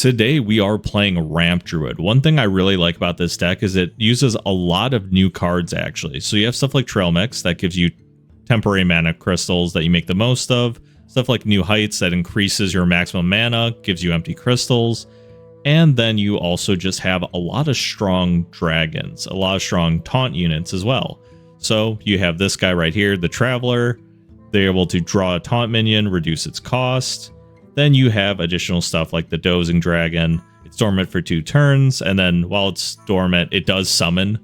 Today we are playing Ramp Druid. One thing I really like about this deck is it uses a lot of new cards actually. So you have stuff like Trail Mix that gives you temporary mana crystals that you make the most of. Stuff like New Heights that increases your maximum mana, gives you empty crystals. And then you also just have a lot of strong dragons, a lot of strong taunt units as well. So you have this guy right here, the Traveler. They're able to draw a taunt minion, reduce its cost. Then you have additional stuff like the Dozing Dragon. It's dormant for 2 turns, and then while it's dormant, it does summon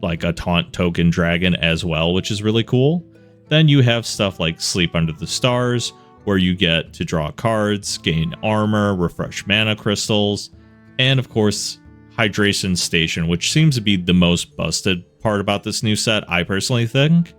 like a taunt token dragon as well, which is really cool. Then you have stuff like Sleep Under the Stars, where you get to draw cards, gain armor, refresh mana crystals, and of course, Hydration Station, which seems to be the most busted part about this new set, I personally think.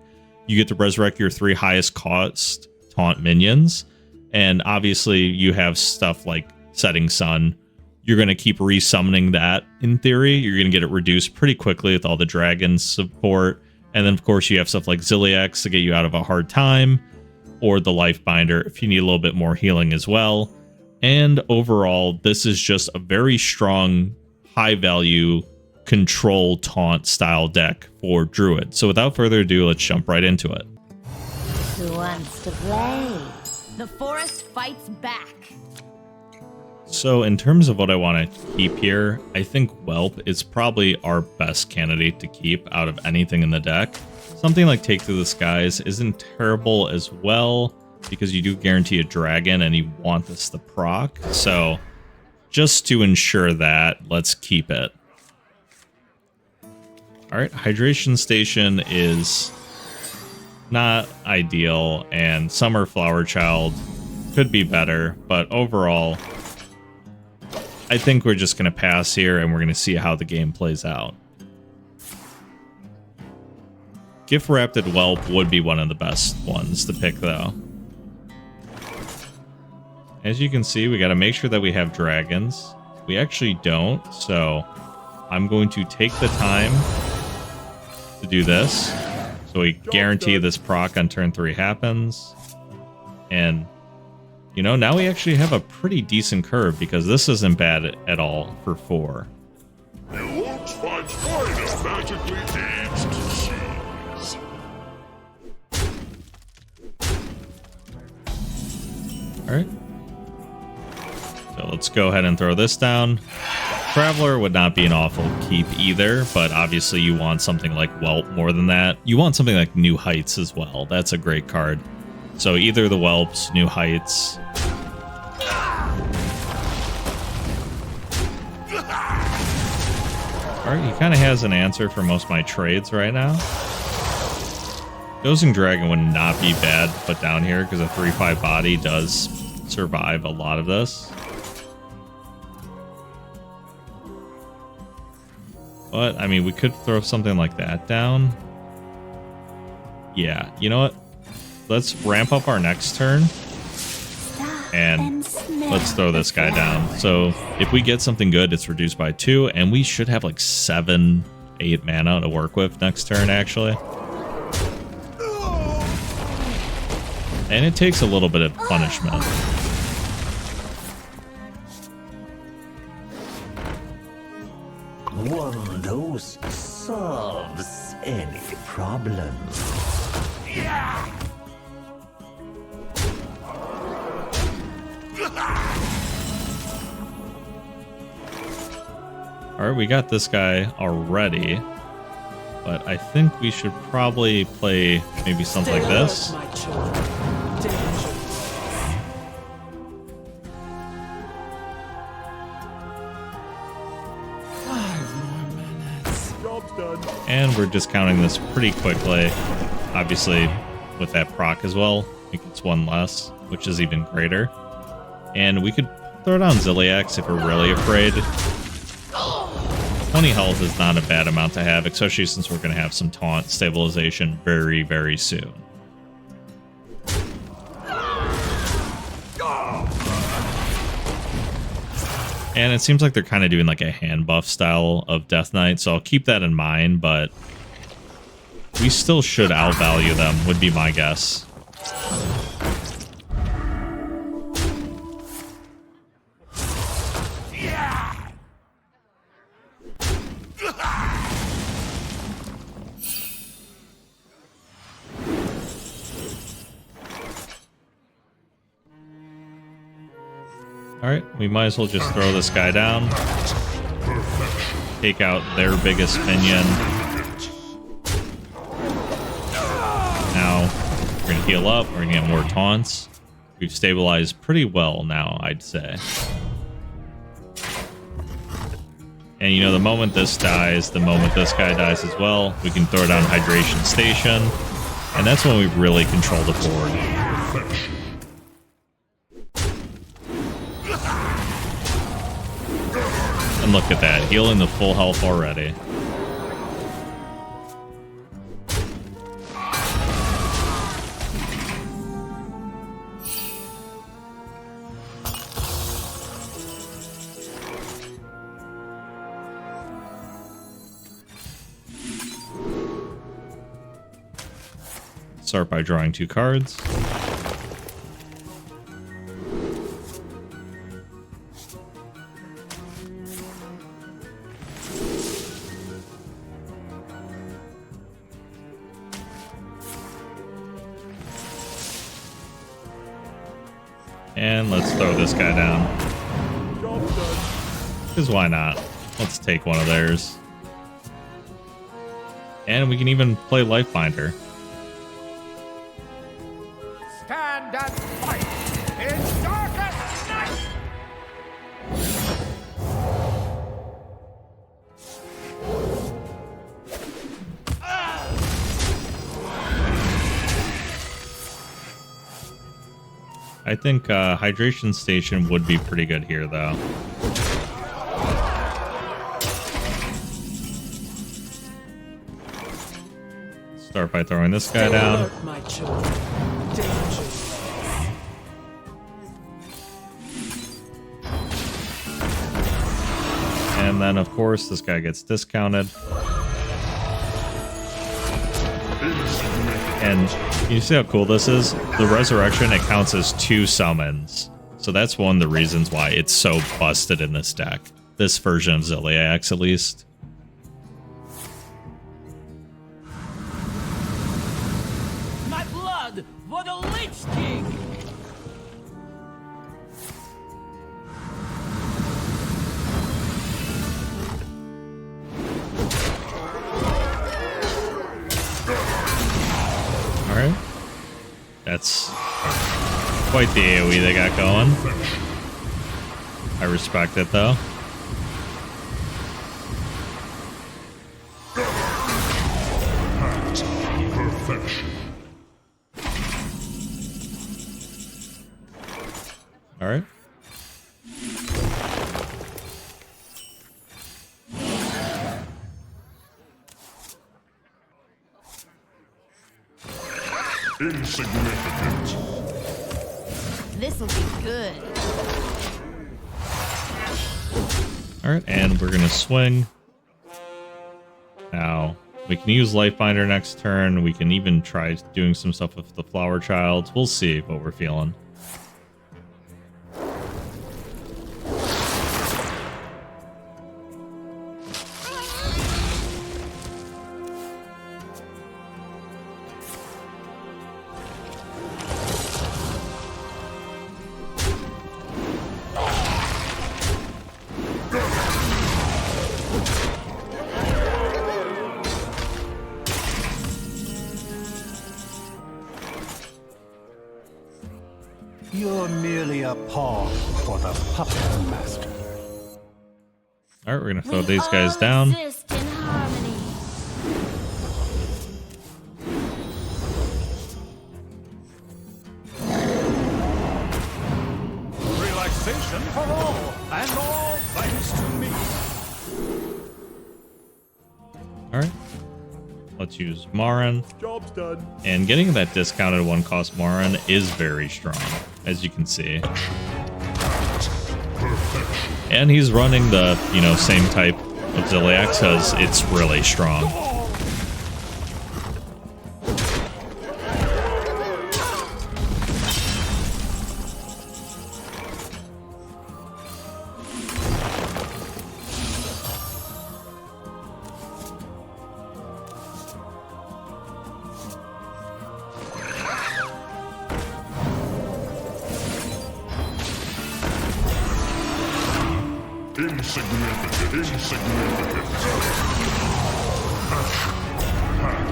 You get to resurrect your 3 highest cost taunt minions. And obviously you have stuff like Setting Sun. You're going to keep resummoning that in theory. You're going to get it reduced pretty quickly with all the dragon support. And then of course you have stuff like Zilliax to get you out of a hard time, or the Life Binder if you need a little bit more healing as well. And overall, this is just a very strong, high value control taunt style deck for Druid. So without further ado, let's jump right into it. Who wants to play? The forest fights back. So in terms of what I want to keep here, I think Whelp is probably our best candidate to keep out of anything in the deck. Something like Take to the Skies isn't terrible as well, because you do guarantee a dragon and you want this to proc. So just to ensure that, let's keep it. Alright, Hydration Station is not ideal, and Summer Flowerchild could be better, but overall, I think we're just going to pass here and we're going to see how the game plays out. Giftwrapped Whelp would be one of the best ones to pick, though. As you can see, we got to make sure that we have dragons. We actually don't, so I'm going to take the time to do this. So we guarantee this proc on turn 3 happens. And, you know, now we actually have a pretty decent curve because this isn't bad at all for 4. You won't find finer magically aged seeds. Alright. So let's go ahead and throw this down. Traveler would not be an awful keep either, but obviously you want something like Whelp more than that. You want something like New Heights as well. That's a great card. So either the Whelps, New Heights. Alright, he kind of has an answer for most of my trades right now. Dozing Dragon would not be bad to put down here because a 3/5 body does survive a lot of this. But, I mean, we could throw something like that down. Yeah, you know what? Let's ramp up our next turn. And let's throw this guy down. So, if we get something good, it's reduced by 2. And we should have like 7, 8 mana to work with next turn, actually. And it takes a little bit of punishment. One of those solves any problem. Alright, we got this guy already. But I think we should probably play maybe something like this. And we're discounting this pretty quickly. Obviously, with that proc as well, it gets 1 less, which is even greater. And we could throw down Zilliax if we're really afraid. 20 health is not a bad amount to have, especially since we're going to have some taunt stabilization very, very soon. And it seems like they're kind of doing like a hand buff style of Death Knight, so I'll keep that in mind, but we still should outvalue them, would be my guess. Alright, we might as well just throw this guy down. Take out their biggest minion. Now, we're going to heal up. We're going to get more taunts. We've stabilized pretty well now, I'd say. And you know, the moment this dies, the moment this guy dies as well, we can throw down Hydration Station. And that's when we really control the board. And look at that, healing the full health already. Start by drawing 2 cards. And let's throw this guy down. Because why not? Let's take one of theirs. And we can even play Lifebinder. Stand and fight in darkest night! I think Hydration Station would be pretty good here, though. Start by throwing this guy down. And then, of course, this guy gets discounted. And you see how cool this is? The Resurrection, it counts as 2 summons. So that's one of the reasons why it's so busted in this deck. This version of Zilliax, at least. My blood for the Lich King! Alright. That's quite the AoE they got going. I respect it, though. Perfection. Alright. Insignificant. This'll be good. Alright, and we're gonna swing. Now, we can use Lifebinder next turn. We can even try doing some stuff with the Flowerchild. We'll see what we're feeling. You're merely a pawn for the Puppetmaster. Alright, we're gonna throw these guys down. Exist in harmony. Relaxation for all, and all thanks to me. Alright. Let's use Marin. Job's done. And getting that discounted 1-cost Marin is very strong, as you can see. And he's running the, you know, same type of Zilliax because it's really strong. Insignificant, insignificant. Passion, hat,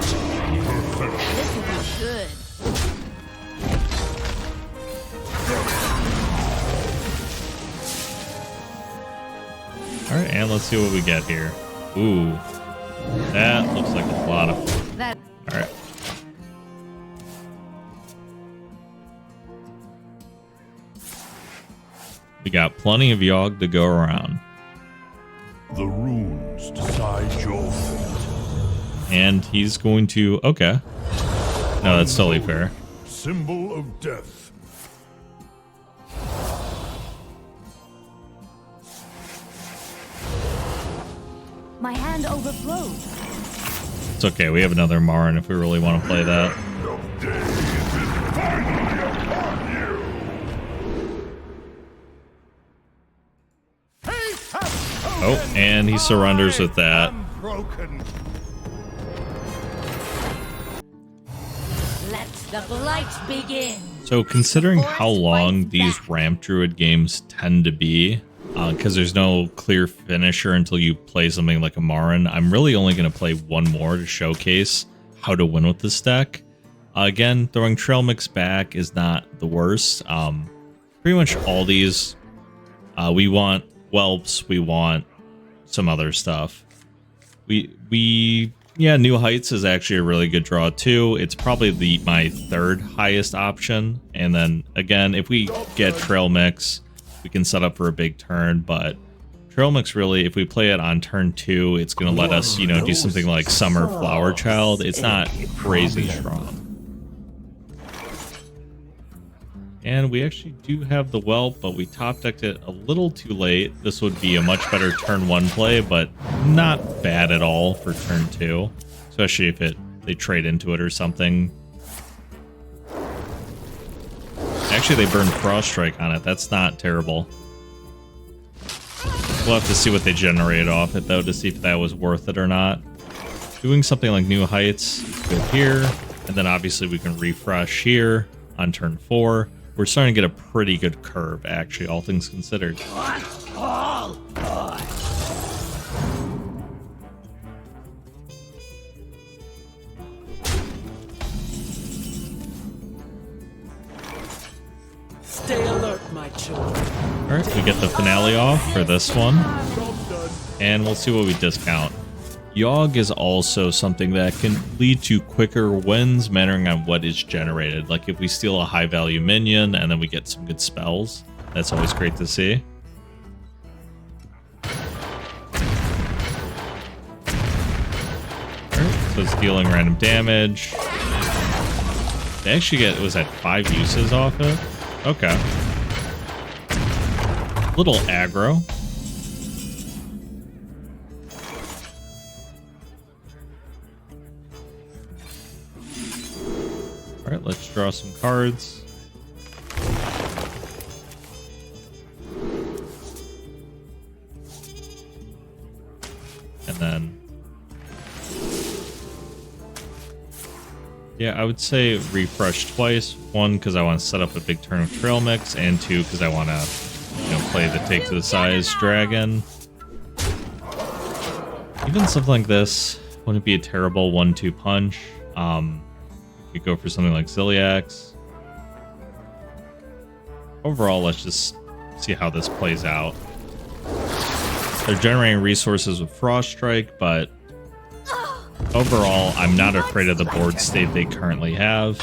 perfection. This will be good. Alright, and let's see what we get here. Ooh. That looks like a lot of fun. That Alright. We got plenty of Yogg to go around. The runes decide your fate. And he's going to... Okay. No, that's totally fair. Symbol of death. my hand overflowed. It's okay, we have another Marin if we really want to play that. Oh, and he surrenders with that. Let the blight begin. So considering how long these Ramp Druid games tend to be, because there's no clear finisher until you play something like a Marin, I'm really only going to play one more to showcase how to win with this deck. Again, throwing Trail Mix back is not the worst. Pretty much all these, we want Whelps, we want some other stuff. Yeah, New Heights is actually a really good draw too. It's probably my third highest option. And then again, if we get Trail Mix, we can set up for a big turn. But Trail Mix really, if we play it on turn 2, it's going to let us, you know, do something like Summer Flowerchild. It's not crazy strong. And we actually do have the Whelp, but we top decked it a little too late. This would be a much better turn 1 play, but not bad at all for turn 2, especially if they trade into it or something. Actually, they burned Frost Strike on it. That's not terrible. We'll have to see what they generated off it, though, to see if that was worth it or not. Doing something like New Heights, good here, and then obviously we can refresh here on turn 4. We're starting to get a pretty good curve, actually, all things considered. Stay alert, my children. Alright, we get the finale off for this one. And we'll see what we discount. Yogg is also something that can lead to quicker wins mattering on what is generated. Like if we steal a high value minion and then we get some good spells, that's always great to see. Alright, so it's dealing random damage. They actually get, was that 5 uses off it? Okay. Little aggro. Alright, let's draw some cards. And then... yeah, I would say refresh twice. 1, because I want to set up a big turn of Trail Mix, and 2, because I want to, you know, play the Take to the Size Dragon. Even something like this wouldn't be a terrible 1-2 punch. You could go for something like Zilliax. Overall, let's just see how this plays out. They're generating resources with Frost Strike, but overall, I'm not afraid of the board state they currently have.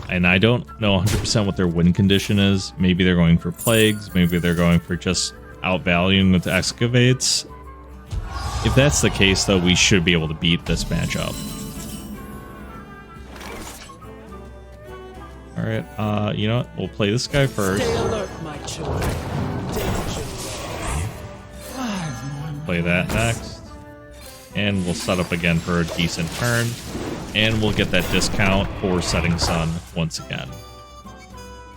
And I don't know 100% what their win condition is. Maybe they're going for Plagues. Maybe they're going for just outvaluing with Excavates. If that's the case, though, we should be able to beat this matchup. Alright, you know what? We'll play this guy first. Stay alert, my children. Play that next. And we'll set up again for a decent turn. And we'll get that discount for Setting Sun once again.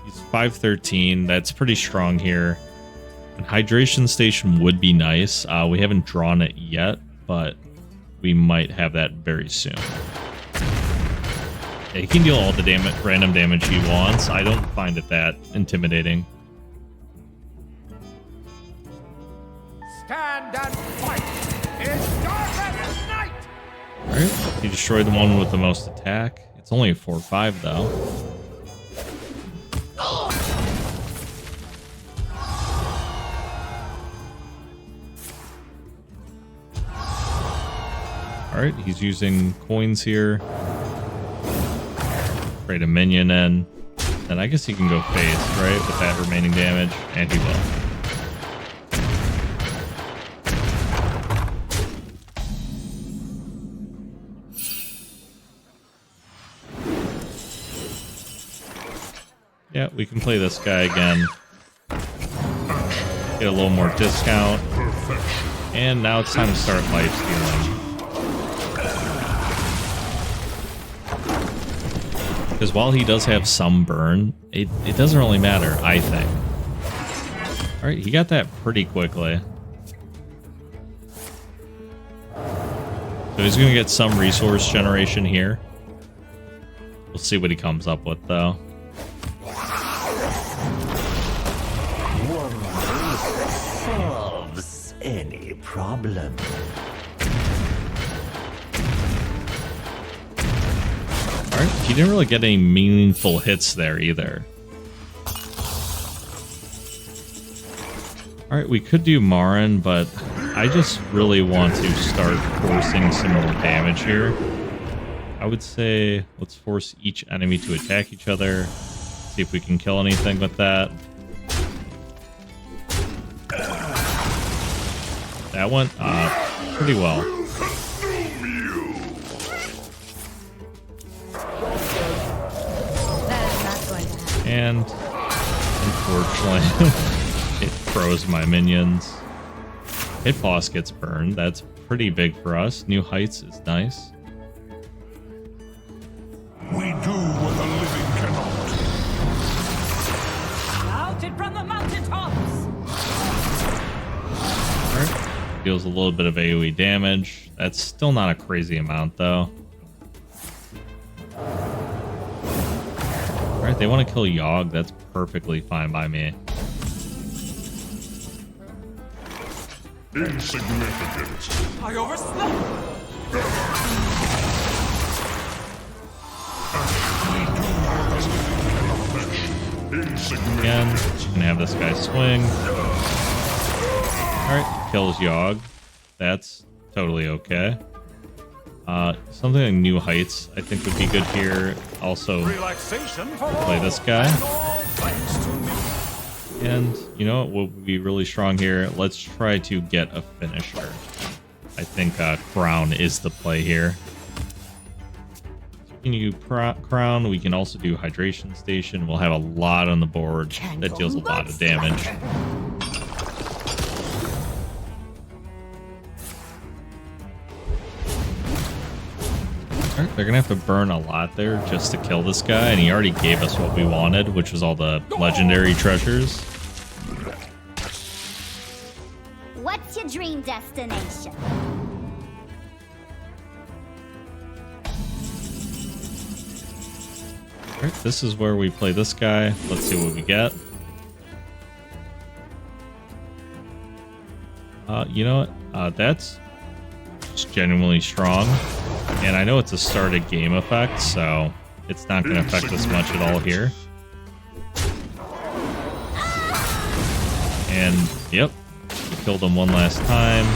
He's 513. That's pretty strong here. And Hydration Station would be nice. We haven't drawn it yet, but we might have that very soon. Yeah, he can deal all the random damage he wants. I don't find it that intimidating. stand and fight. It's dark as night. Alright, he destroyed the one with the most attack. It's only a 4/5 though. Alright, he's using coins here. Trade a minion in. And I guess he can go face, right? With that remaining damage. And he will. Yeah, we can play this guy again. Get a little more discount. And now it's time to start life stealing. Because while he does have some burn, it doesn't really matter, I think. Alright, he got that pretty quickly. So he's going to get some resource generation here. We'll see what he comes up with, though. One race solves any problem. Alright, he didn't really get any meaningful hits there either. Alright, we could do Marin, but I just really want to start forcing some more damage here. I would say let's force each enemy to attack each other. See if we can kill anything with that. That went pretty well. And unfortunately, it froze my minions. Hit boss gets burned. That's pretty big for us. New heights is nice. We do what the living cannot. Shouted from the mountaintops. Alright. Deals a little bit of AoE damage. That's still not a crazy amount though. Alright, they want to kill Yogg. That's perfectly fine by me. Insignificant. I overslept. Again, gonna have this guy swing. Alright, kills Yogg. That's totally okay. Something like New Heights I think would be good here. Also, play this guy. And, you know what would be really strong here? Let's try to get a finisher. I think Crown is the play here. We can do Crown. We can also do Hydration Station. We'll have a lot on the board that deals a lot of damage. Alright, they're gonna have to burn a lot there just to kill this guy, and he already gave us what we wanted, which was all the legendary treasures. What's your dream destination? Alright, this is where we play this guy. Let's see what we get. You know what? That's just genuinely strong. And I know it's a start of game effect, so it's not going to affect us much at all here. And, yep, we killed him one last time.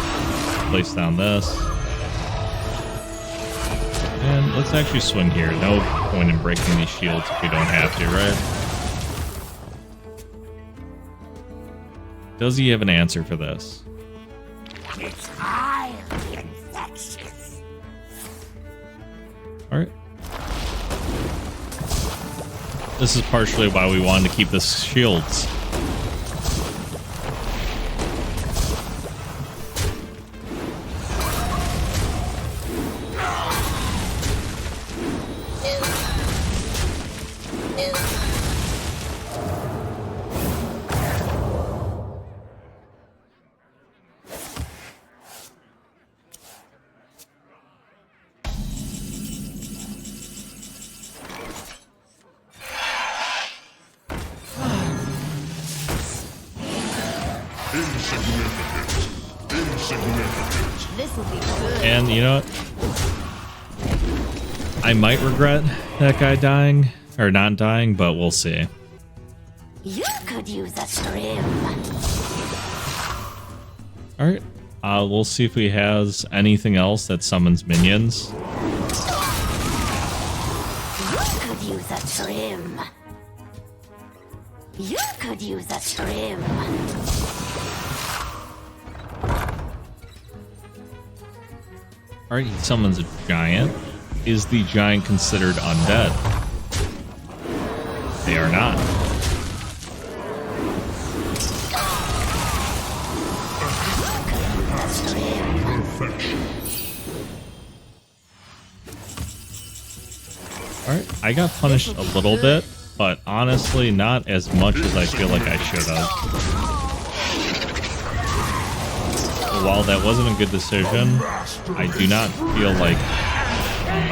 Place down this. And let's actually swing here. No point in breaking these shields if we don't have to, right? Does he have an answer for this? It's highly infectious. Alright. This is partially why we wanted to keep the shields. Insignificant. This will be good. And you know what? I might regret that guy dying, or not dying, but we'll see. You could use a trim. Alright, we'll see if he has anything else that summons minions. You could use a trim. You could use a trim. Alright, he summons a giant. Is the giant considered undead? They are not. Alright, I got punished a little bit, but honestly not as much as I feel like I should have. While that wasn't a good decision, I do not feel like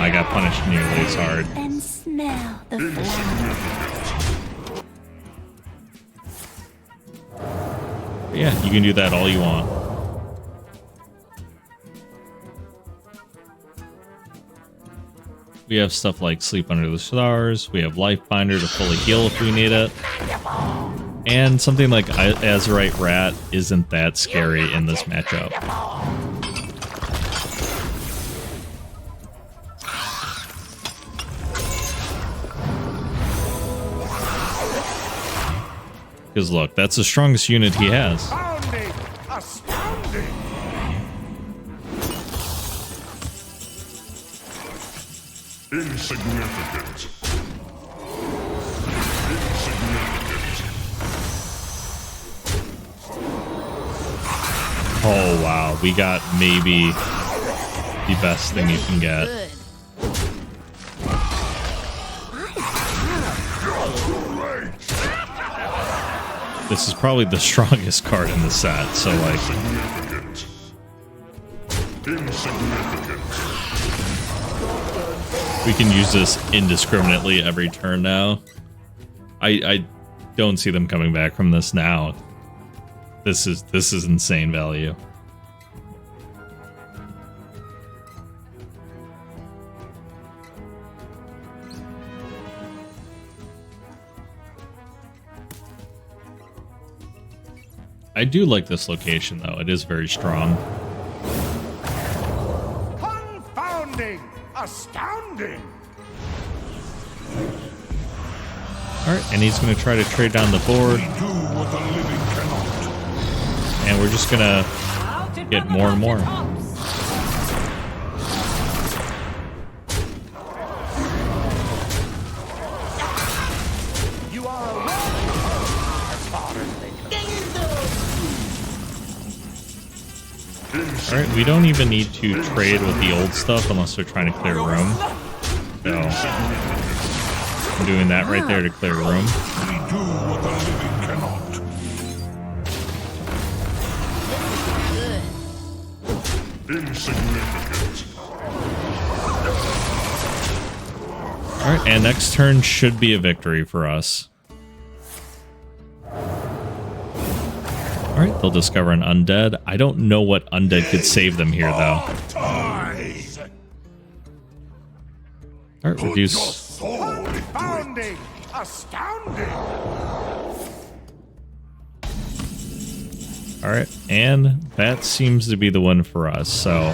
I got punished nearly as hard. And smell the flowers. But yeah, you can do that all you want. We have stuff like Sleep Under the Stars. We have Life Binder to fully heal if we need it. And something like Azurite Rat isn't that scary in this matchup. Because look, that's the strongest unit he has. Astounding! Astounding! Insignificant. Oh wow, we got maybe the best thing you can get. Good. This is probably the strongest card in the set, so like... Insignificant. Insignificant. We can use this indiscriminately every turn now. I don't see them coming back from this now. This is insane value. I do like this location though. It is very strong. Confounding! Astounding! Alright, and he's going to try to trade down the board. Do what the living cannot. And we're just going to get more and more. You are a as far as they go. Alright, we don't even need to trade with the old stuff unless they're trying to clear room. So, I'm doing that right there to clear room. We do what the living cannot. Insignificant. Alright, and next turn should be a victory for us. Alright, they'll discover an undead. I don't know what undead could save them here, though. Alright, reduce. Confounding! Astounding! Alright, and that seems to be the one for us. So,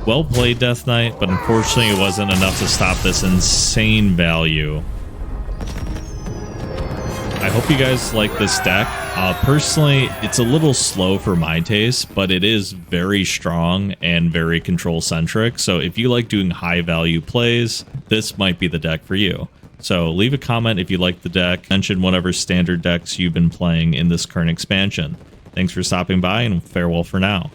well played, Death Knight, but unfortunately it wasn't enough to stop this insane value. I hope you guys like this deck. Personally, it's a little slow for my taste, but it is very strong and very control-centric. So if you like doing high-value plays, this might be the deck for you. So leave a comment if you like the deck. Mention whatever standard decks you've been playing in this current expansion. Thanks for stopping by, and farewell for now.